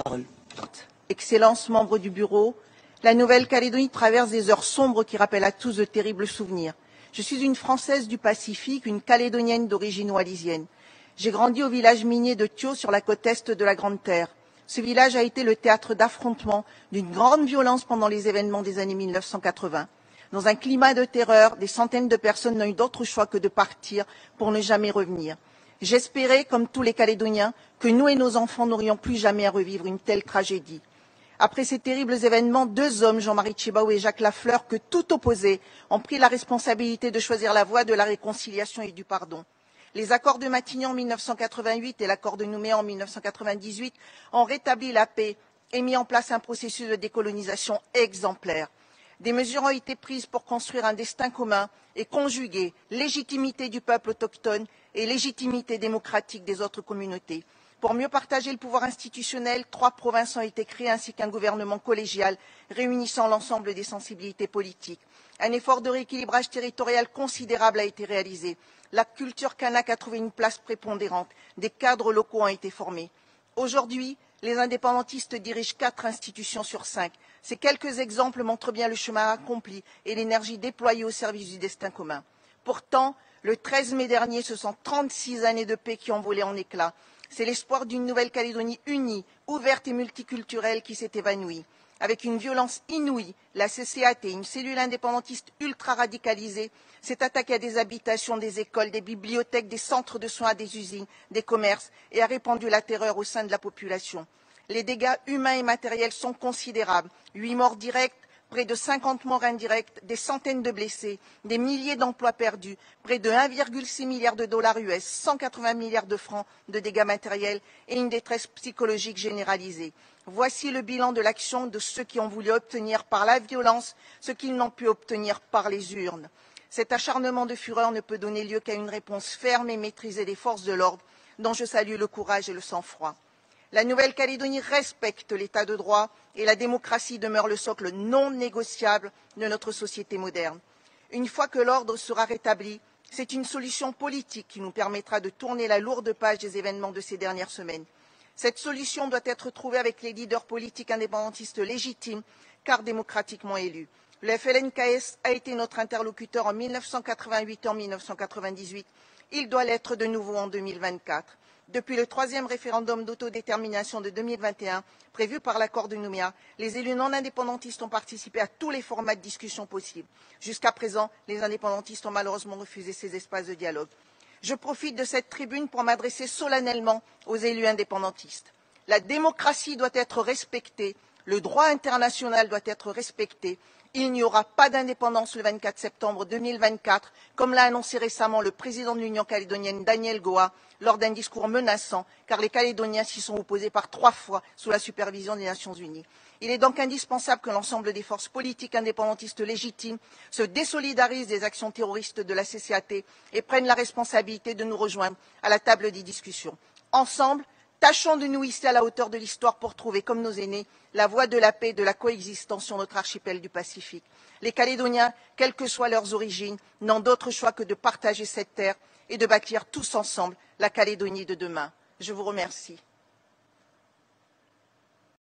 parole. Excellences, membres du bureau, la Nouvelle-Calédonie traverse des heures sombres qui rappellent à tous de terribles souvenirs. Je suis une Française du Pacifique, une Calédonienne d'origine wallisienne. J'ai grandi au village minier de Thio, sur la côte est de la Grande Terre. Ce village a été le théâtre d'affrontements, d'une grande violence pendant les événements des années 1980. Dans un climat de terreur, des centaines de personnes n'ont eu d'autre choix que de partir pour ne jamais revenir. J'espérais, comme tous les Calédoniens, que nous et nos enfants n'aurions plus jamais à revivre une telle tragédie. Après ces terribles événements, deux hommes, Jean-Marie Tjibaou et Jacques Lafleur, que tout opposait, ont pris la responsabilité de choisir la voie de la réconciliation et du pardon. Les accords de Matignon en 1988 et l'accord de Nouméa en 1998 ont rétabli la paix et mis en place un processus de décolonisation exemplaire. Des mesures ont été prises pour construire un destin commun et conjuguer légitimité du peuple autochtone et légitimité démocratique des autres communautés. Pour mieux partager le pouvoir institutionnel, 3 provinces ont été créées ainsi qu'un gouvernement collégial réunissant l'ensemble des sensibilités politiques. Un effort de rééquilibrage territorial considérable a été réalisé. La culture kanak a trouvé une place prépondérante. Des cadres locaux ont été formés. Aujourd'hui, les indépendantistes dirigent 4 institutions sur 5. Ces quelques exemples montrent bien le chemin accompli et l'énergie déployée au service du destin commun. Pourtant, le 13 mai dernier, ce sont 36 années de paix qui ont volé en éclats. C'est l'espoir d'une Nouvelle-Calédonie unie, ouverte et multiculturelle qui s'est évanoui. Avec une violence inouïe, la CCAT, une cellule indépendantiste ultra radicalisée, s'est attaquée à des habitations, des écoles, des bibliothèques, des centres de soins, des usines, des commerces et a répandu la terreur au sein de la population. Les dégâts humains et matériels sont considérables. 8 morts directs, près de 50 morts indirects, des centaines de blessés, des milliers d'emplois perdus, près de 1,6 milliard de dollars US, 180 milliards de francs de dégâts matériels et une détresse psychologique généralisée. Voici le bilan de l'action de ceux qui ont voulu obtenir par la violence ce qu'ils n'ont pu obtenir par les urnes. Cet acharnement de fureur ne peut donner lieu qu'à une réponse ferme et maîtrisée des forces de l'ordre, dont je salue le courage et le sang-froid. La Nouvelle-Calédonie respecte l'état de droit et la démocratie demeure le socle non négociable de notre société moderne. Une fois que l'ordre sera rétabli, c'est une solution politique qui nous permettra de tourner la lourde page des événements de ces dernières semaines. Cette solution doit être trouvée avec les leaders politiques indépendantistes légitimes, car démocratiquement élus. Le FLNKS a été notre interlocuteur en 1988 et en 1998. Il doit l'être de nouveau en 2024. Depuis le 3e référendum d'autodétermination de 2021, prévu par l'accord de Nouméa, les élus non indépendantistes ont participé à tous les formats de discussion possibles. Jusqu'à présent, les indépendantistes ont malheureusement refusé ces espaces de dialogue. Je profite de cette tribune pour m'adresser solennellement aux élus indépendantistes. La démocratie doit être respectée, le droit international doit être respecté. Il n'y aura pas d'indépendance le 24 septembre 2024, comme l'a annoncé récemment le président de l'Union calédonienne, Daniel Goa, lors d'un discours menaçant, car les Calédoniens s'y sont opposés par 3 fois sous la supervision des Nations unies. Il est donc indispensable que l'ensemble des forces politiques indépendantistes légitimes se désolidarisent des actions terroristes de la CCAT et prennent la responsabilité de nous rejoindre à la table des discussions. Ensemble, tâchons de nous hisser à la hauteur de l'histoire pour trouver, comme nos aînés, la voie de la paix et de la coexistence sur notre archipel du Pacifique. Les Calédoniens, quelles que soient leurs origines, n'ont d'autre choix que de partager cette terre et de bâtir tous ensemble la Calédonie de demain. Je vous remercie.